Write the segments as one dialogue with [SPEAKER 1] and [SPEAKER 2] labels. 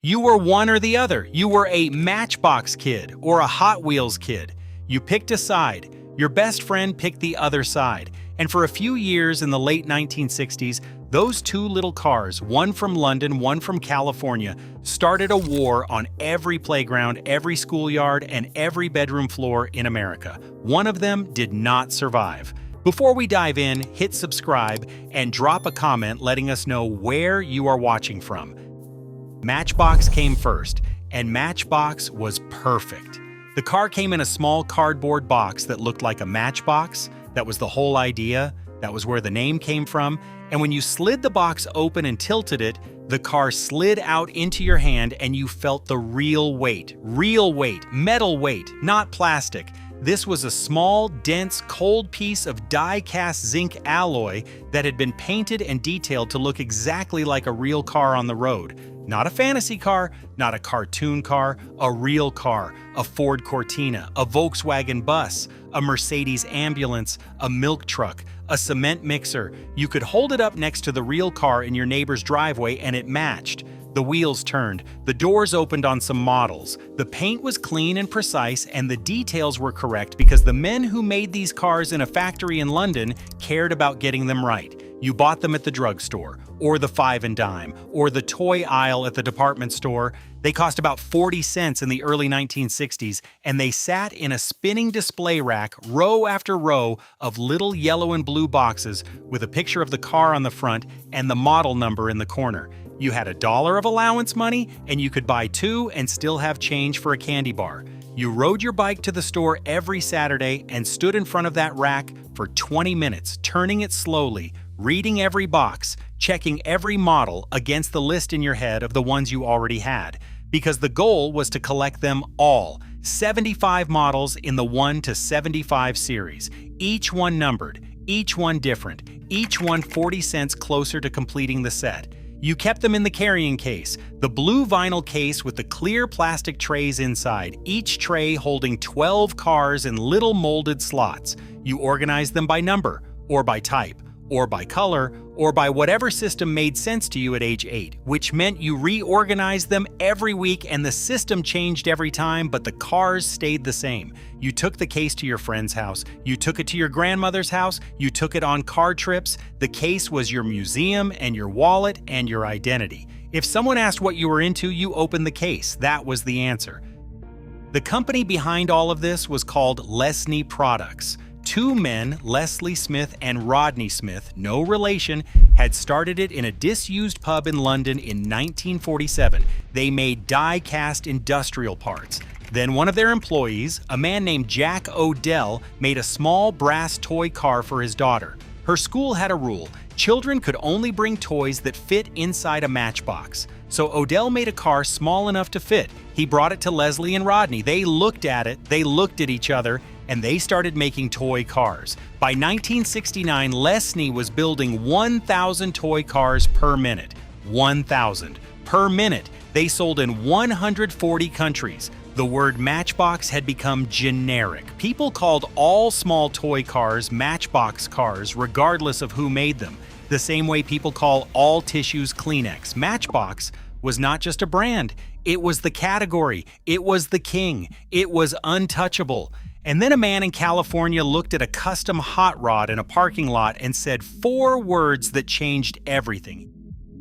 [SPEAKER 1] You were one or the other. You were a Matchbox kid or a Hot Wheels kid. You picked a side. Your best friend picked the other side. And for a few years in the late 1960s, those two little cars, one from London, one from California, started a war on every playground, every schoolyard, and every bedroom floor in America. One of them did not survive. Before we dive in, hit subscribe and drop a comment letting us know where you are watching from. Matchbox came first, and Matchbox was perfect. The car came in a small cardboard box that looked like a matchbox. That was the whole idea. That was where the name came from. And when you slid the box open and tilted it, the car slid out into your hand and you felt the real weight, metal weight, not plastic. This was a small, dense, cold piece of die-cast zinc alloy that had been painted and detailed to look exactly like a real car on the road. Not a fantasy car, not a cartoon car, a real car, a Ford Cortina, a Volkswagen bus, a Mercedes ambulance, a milk truck, a cement mixer. You could hold it up next to the real car in your neighbor's driveway and it matched. The wheels turned, the doors opened on some models, the paint was clean and precise, and the details were correct because the men who made these cars in a factory in London cared about getting them right. You bought them at the drugstore, or the five and dime, or the toy aisle at the department store. They cost about 40 cents in the early 1960s, and they sat in a spinning display rack, row after row of little yellow and blue boxes with a picture of the car on the front and the model number in the corner. You had $1 of allowance money, and you could buy two and still have change for a candy bar. You rode your bike to the store every Saturday and stood in front of that rack for 20 minutes, turning it slowly, reading every box, checking every model against the list in your head of the ones you already had, because the goal was to collect them all, 75 models in the 1 to 75 series, each one numbered, each one different, each one 40 cents closer to completing the set. You kept them in the carrying case, the blue vinyl case with the clear plastic trays inside, each tray holding 12 cars in little molded slots. You organized them by number, or by type, or by color, or by whatever system made sense to you at age 8, which meant you reorganized them every week and the system changed every time, but the cars stayed the same. You took the case to your friend's house, you took it to your grandmother's house, you took it on car trips. The case was your museum and your wallet and your identity. If someone asked what you were into, you opened the case. That was the answer. The company behind all of this was called Lesney Products. Two men, Leslie Smith and Rodney Smith, no relation, had started it in a disused pub in London in 1947. They made die-cast industrial parts. Then one of their employees, a man named Jack Odell, made a small brass toy car for his daughter. Her school had a rule: children could only bring toys that fit inside a matchbox. So Odell made a car small enough to fit. He brought it to Leslie and Rodney. They looked at it, they looked at each other, and they started making toy cars. By 1969, Lesney was building 1,000 toy cars per minute. 1,000 per minute. They sold in 140 countries. The word Matchbox had become generic. People called all small toy cars Matchbox cars, regardless of who made them. The same way people call all tissues Kleenex. Matchbox was not just a brand. It was the category. It was the king. It was untouchable. And then a man in California looked at a custom hot rod in a parking lot and said 4 words that changed everything.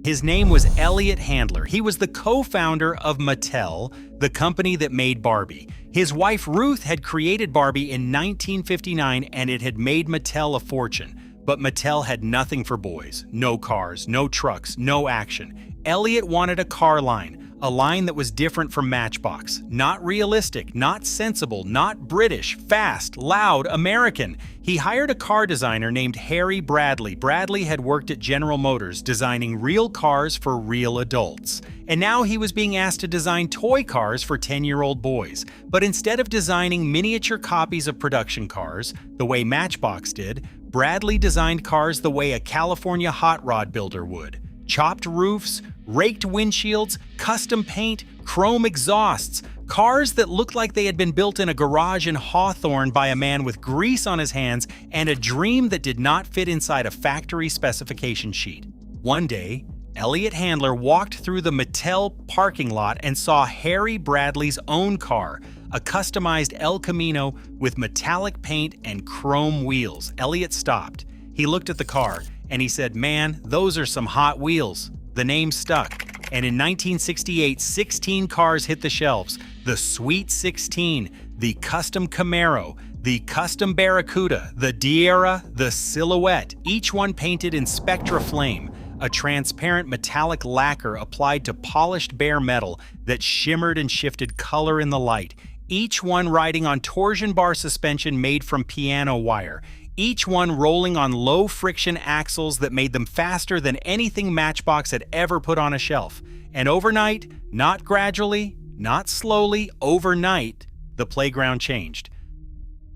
[SPEAKER 1] His name was Elliot Handler. He was the co-founder of Mattel, the company that made Barbie. His wife Ruth had created Barbie in 1959 and it had made Mattel a fortune. But Mattel had nothing for boys. No cars, no trucks, no action. Elliot wanted a car line. A line that was different from Matchbox. Not realistic, not sensible, not British, fast, loud, American. He hired a car designer named Harry Bradley. Bradley had worked at General Motors designing real cars for real adults. And now he was being asked to design toy cars for 10-year-old boys. But instead of designing miniature copies of production cars, the way Matchbox did, Bradley designed cars the way a California hot rod builder would. Chopped roofs, raked windshields, custom paint, chrome exhausts, cars that looked like they had been built in a garage in Hawthorne by a man with grease on his hands and a dream that did not fit inside a factory specification sheet. One day, Elliot Handler walked through the Mattel parking lot and saw Harry Bradley's own car, a customized El Camino with metallic paint and chrome wheels. Elliot stopped. He looked at the car and he said, "Man, those are some Hot Wheels." The name stuck. And in 1968, 16 cars hit the shelves. The Sweet 16, the Custom Camaro, the Custom Barracuda, the Diera, the Silhouette, each one painted in Spectraflame, a transparent metallic lacquer applied to polished bare metal that shimmered and shifted color in the light, each one riding on torsion bar suspension made from piano wire, each one rolling on low-friction axles that made them faster than anything Matchbox had ever put on a shelf. And overnight, not gradually, not slowly, overnight, the playground changed.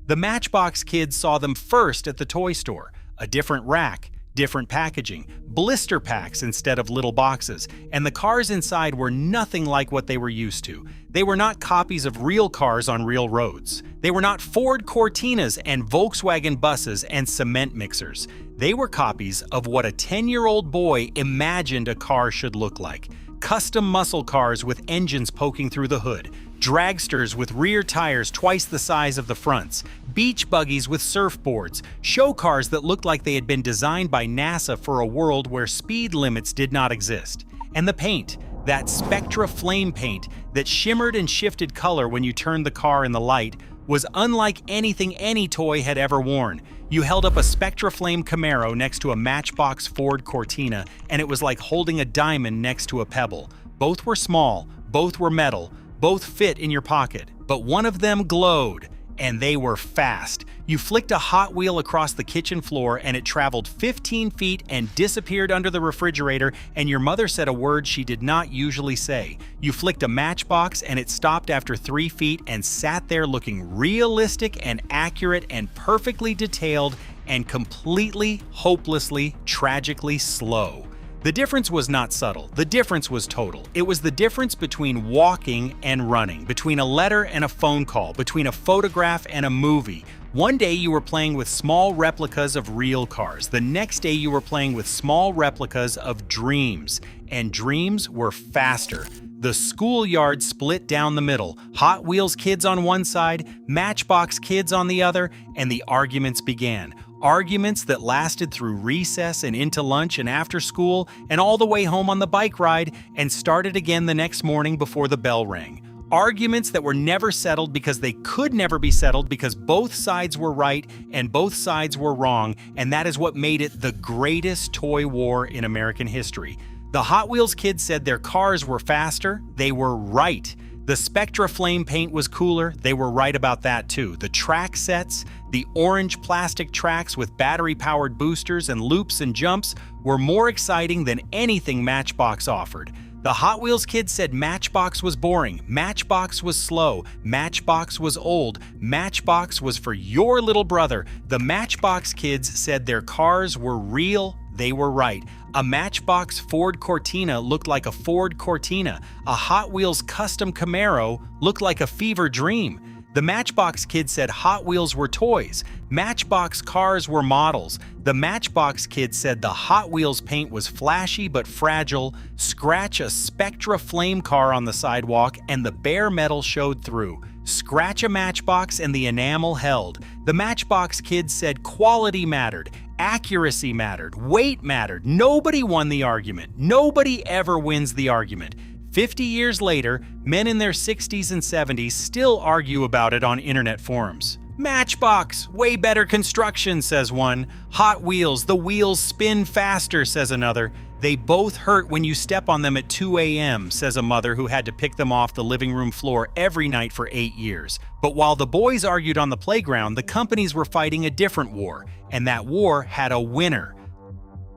[SPEAKER 1] The Matchbox kids saw them first at the toy store, a different rack, different packaging, blister packs instead of little boxes, and the cars inside were nothing like what they were used to. They were not copies of real cars on real roads. They were not Ford Cortinas and Volkswagen buses and cement mixers. They were copies of what a 10-year-old boy imagined a car should look like. Custom muscle cars with engines poking through the hood, dragsters with rear tires twice the size of the fronts, beach buggies with surfboards, show cars that looked like they had been designed by NASA for a world where speed limits did not exist. And the paint, that Spectraflame paint that shimmered and shifted color when you turned the car in the light, was unlike anything any toy had ever worn. You held up a Spectraflame Camaro next to a Matchbox Ford Cortina, and it was like holding a diamond next to a pebble. Both were small, both were metal, both fit in your pocket, but one of them glowed, and they were fast. You flicked a Hot Wheel across the kitchen floor and it traveled 15 feet and disappeared under the refrigerator, and your mother said a word she did not usually say. You flicked a Matchbox and it stopped after 3 feet and sat there looking realistic and accurate and perfectly detailed and completely, hopelessly, tragically slow. The difference was not subtle. The difference was total. It was the difference between walking and running, between a letter and a phone call, between a photograph and a movie. One day you were playing with small replicas of real cars. The next day you were playing with small replicas of dreams. And dreams were faster. The schoolyard split down the middle. Hot Wheels kids on one side, Matchbox kids on the other, and the arguments began. Arguments that lasted through recess and into lunch and after school and all the way home on the bike ride, and started again the next morning before the bell rang. Arguments that were never settled because they could never be settled because both sides were right and both sides were wrong, and that is what made it the greatest toy war in American history. The Hot Wheels kids said their cars were faster. They were right. The Spectraflame paint was cooler. They were right about that too. The track sets, the orange plastic tracks with battery-powered boosters and loops and jumps were more exciting than anything Matchbox offered. The Hot Wheels kids said Matchbox was boring, Matchbox was slow, Matchbox was old, Matchbox was for your little brother. The Matchbox kids said their cars were real. They were right. A Matchbox Ford Cortina looked like a Ford Cortina. A Hot Wheels custom Camaro looked like a fever dream. The Matchbox kids said Hot Wheels were toys. Matchbox cars were models. The Matchbox kids said the Hot Wheels paint was flashy but fragile. Scratch a Spectraflame car on the sidewalk and the bare metal showed through. Scratch a Matchbox and the enamel held. The Matchbox kids said quality mattered. Accuracy mattered. Weight mattered. Nobody won the argument. Nobody ever wins the argument. 50 years later, men in their 60s and 70s still argue about it on internet forums. Matchbox, way better construction, says one. Hot Wheels, the wheels spin faster, says another. They both hurt when you step on them at 2 a.m., says a mother who had to pick them off the living room floor every night for 8 years. But while the boys argued on the playground, the companies were fighting a different war, and that war had a winner.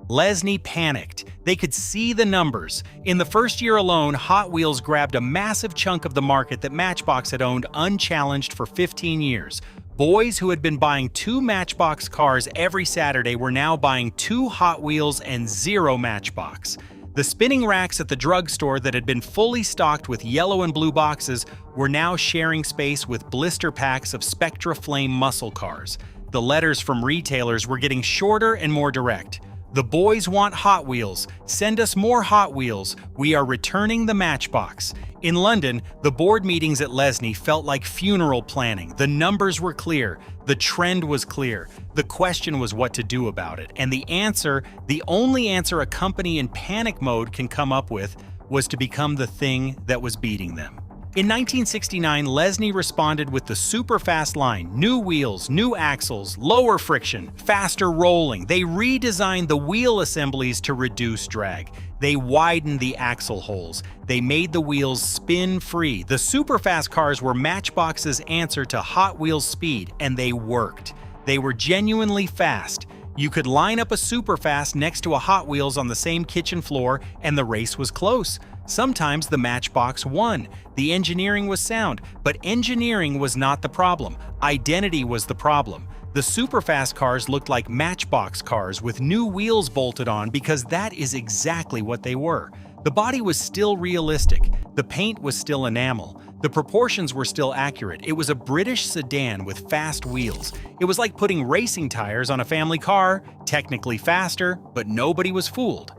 [SPEAKER 1] Lesney panicked. They could see the numbers. In the first year alone, Hot Wheels grabbed a massive chunk of the market that Matchbox had owned unchallenged for 15 years. Boys who had been buying 2 Matchbox cars every Saturday were now buying 2 Hot Wheels and 0 Matchbox. The spinning racks at the drugstore that had been fully stocked with yellow and blue boxes were now sharing space with blister packs of Spectraflame muscle cars. The letters from retailers were getting shorter and more direct. "The boys want Hot Wheels. Send us more Hot Wheels. We are returning the Matchbox." In London, the board meetings at Lesney felt like funeral planning. The numbers were clear. The trend was clear. The question was what to do about it. And the answer, the only answer a company in panic mode can come up with, was to become the thing that was beating them. In 1969, Lesney responded with the Superfast line: new wheels, new axles, lower friction, faster rolling. They redesigned the wheel assemblies to reduce drag. They widened the axle holes. They made the wheels spin-free. The Superfast cars were Matchbox's answer to Hot Wheels speed, and they worked. They were genuinely fast. You could line up a Superfast next to a Hot Wheels on the same kitchen floor, and the race was close. Sometimes the Matchbox won. The engineering was sound, but engineering was not the problem. Identity was the problem. The Superfast cars looked like Matchbox cars with new wheels bolted on because that is exactly what they were. The body was still realistic. The paint was still enamel. The proportions were still accurate. It was a British sedan with fast wheels. It was like putting racing tires on a family car, technically faster, but nobody was fooled.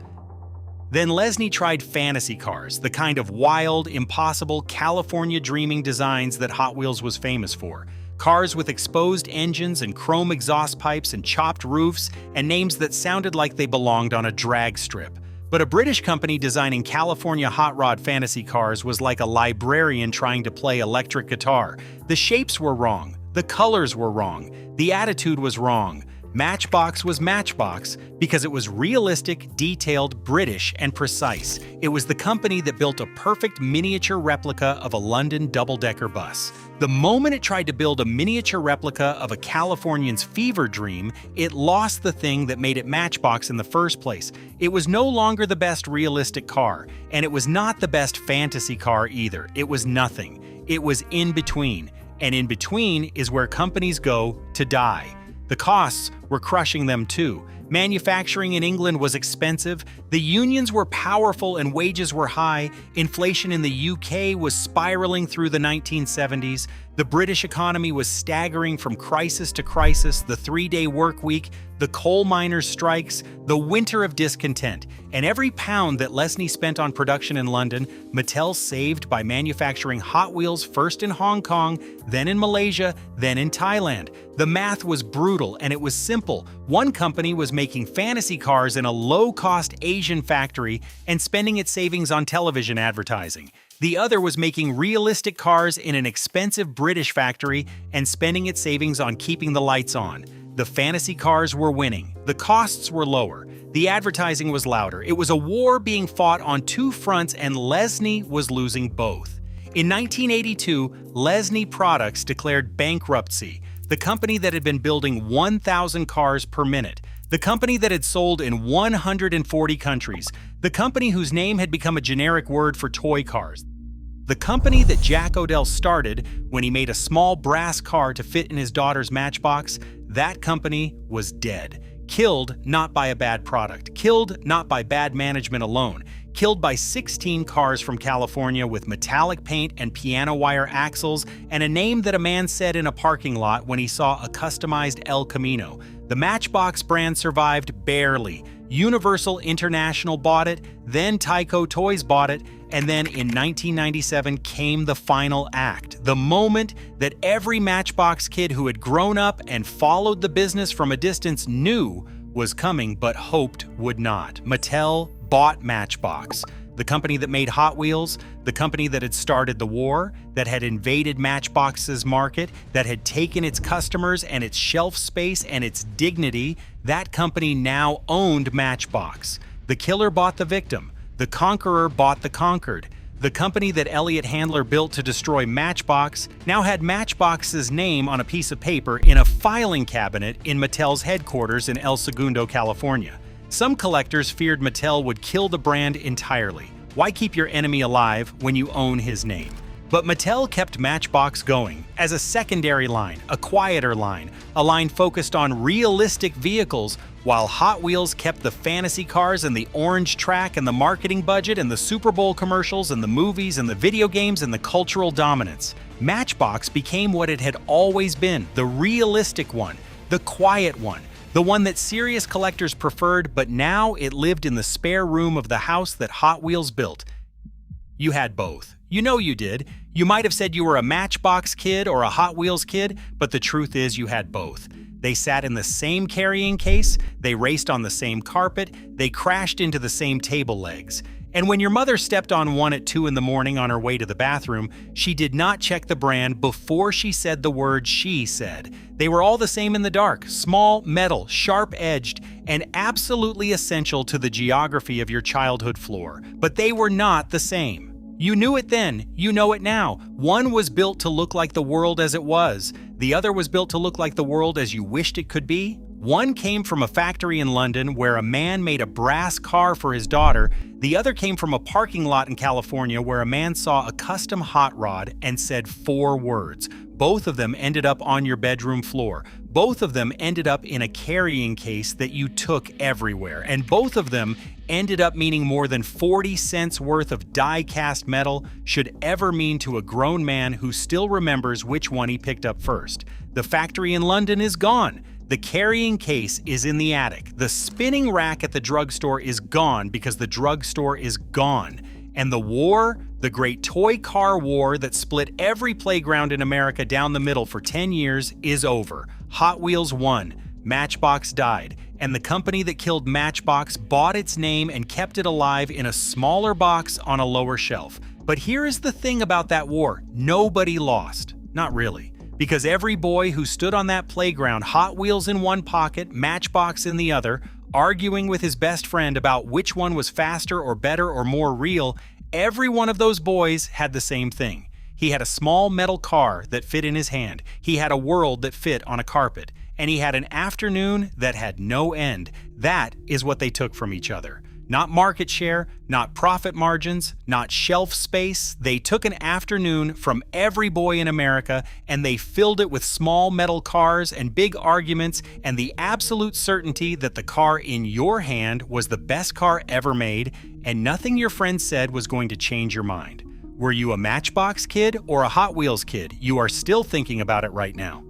[SPEAKER 1] Then Lesney tried fantasy cars, the kind of wild, impossible, California dreaming designs that Hot Wheels was famous for. Cars with exposed engines and chrome exhaust pipes and chopped roofs, and names that sounded like they belonged on a drag strip. But a British company designing California hot rod fantasy cars was like a librarian trying to play electric guitar. The shapes were wrong. The colors were wrong. The attitude was wrong. Matchbox was Matchbox because it was realistic, detailed, British, and precise. It was the company that built a perfect miniature replica of a London double-decker bus. The moment it tried to build a miniature replica of a Californian's fever dream, it lost the thing that made it Matchbox in the first place. It was no longer the best realistic car, and it was not the best fantasy car either. It was nothing. It was in between, and in between is where companies go to die. The costs were crushing them too. Manufacturing in England was expensive, the unions were powerful and wages were high, inflation in the UK was spiraling through the 1970s, the British economy was staggering from crisis to crisis, the three-day work week, the coal miners' strikes, the winter of discontent, and every pound that Lesney spent on production in London, Mattel saved by manufacturing Hot Wheels first in Hong Kong, then in Malaysia, then in Thailand. The math was brutal and it was simple. One company was making fantasy cars in a low-cost Asian factory and spending its savings on television advertising. The other was making realistic cars in an expensive British factory and spending its savings on keeping the lights on. The fantasy cars were winning. The costs were lower. The advertising was louder. It was a war being fought on two fronts and Lesney was losing both. In 1982, Lesney Products declared bankruptcy. The company that had been building 1,000 cars per minute. The company that had sold in 140 countries. The company whose name had become a generic word for toy cars. The company that Jack O'Dell started when he made a small brass car to fit in his daughter's Matchbox, that company was dead. Killed not by a bad product. Killed not by bad management alone. Killed by 16 cars from California with metallic paint and piano wire axles and a name that a man said in a parking lot when he saw a customized El Camino. The Matchbox brand survived barely. Universal International bought it, then Tyco Toys bought it, and then in 1997 came the final act, the moment that every Matchbox kid who had grown up and followed the business from a distance knew was coming but hoped would not. Mattel bought Matchbox, the company that made Hot Wheels, the company that had started the war, that had invaded Matchbox's market, that had taken its customers and its shelf space and its dignity. That company now owned Matchbox. The killer bought the victim. The conqueror bought the conquered. The company that Elliott Handler built to destroy Matchbox now had Matchbox's name on a piece of paper in a filing cabinet in Mattel's headquarters in El Segundo, California. Some collectors feared Mattel would kill the brand entirely. Why keep your enemy alive when you own his name? But Mattel kept Matchbox going as a secondary line, a quieter line, a line focused on realistic vehicles, while Hot Wheels kept the fantasy cars and the orange track and the marketing budget and the Super Bowl commercials and the movies and the video games and the cultural dominance. Matchbox became what it had always been, the realistic one, the quiet one, The one that serious collectors preferred, but now it lived in the spare room of the house that Hot Wheels built. You had both. You know you did. You might have said you were a Matchbox kid or a Hot Wheels kid, but the truth is you had both. They sat in the same carrying case, they raced on the same carpet, they crashed into the same table legs. And when your mother stepped on one at 2 in the morning on her way to the bathroom, she did not check the brand before she said the word she said. They were all the same in the dark, small, metal, sharp-edged, and absolutely essential to the geography of your childhood floor. But they were not the same. You knew it then, you know it now. One was built to look like the world as it was. The other was built to look like the world as you wished it could be. One came from a factory in London where a man made a brass car for his daughter. The other came from a parking lot in California where a man saw a custom hot rod and said 4 words. Both of them ended up on your bedroom floor. Both of them ended up in a carrying case that you took everywhere. And both of them ended up meaning more than 40 cents worth of die-cast metal should ever mean to a grown man who still remembers which one he picked up first. The factory in London is gone. The carrying case is in the attic. The spinning rack at the drugstore is gone because the drugstore is gone. And the war, the great toy car war that split every playground in America down the middle for 10 years, is over. Hot Wheels won. Matchbox died. And the company that killed Matchbox bought its name and kept it alive in a smaller box on a lower shelf. But here is the thing about that war. Nobody lost. Not really. Because every boy who stood on that playground, Hot Wheels in one pocket, Matchbox in the other, arguing with his best friend about which one was faster or better or more real, every one of those boys had the same thing. He had a small metal car that fit in his hand. He had a world that fit on a carpet. And he had an afternoon that had no end. That is what they took from each other. Not market share, not profit margins, not shelf space. They took an afternoon from every boy in America and they filled it with small metal cars and big arguments and the absolute certainty that the car in your hand was the best car ever made and nothing your friend said was going to change your mind. Were you a Matchbox kid or a Hot Wheels kid? You are still thinking about it right now.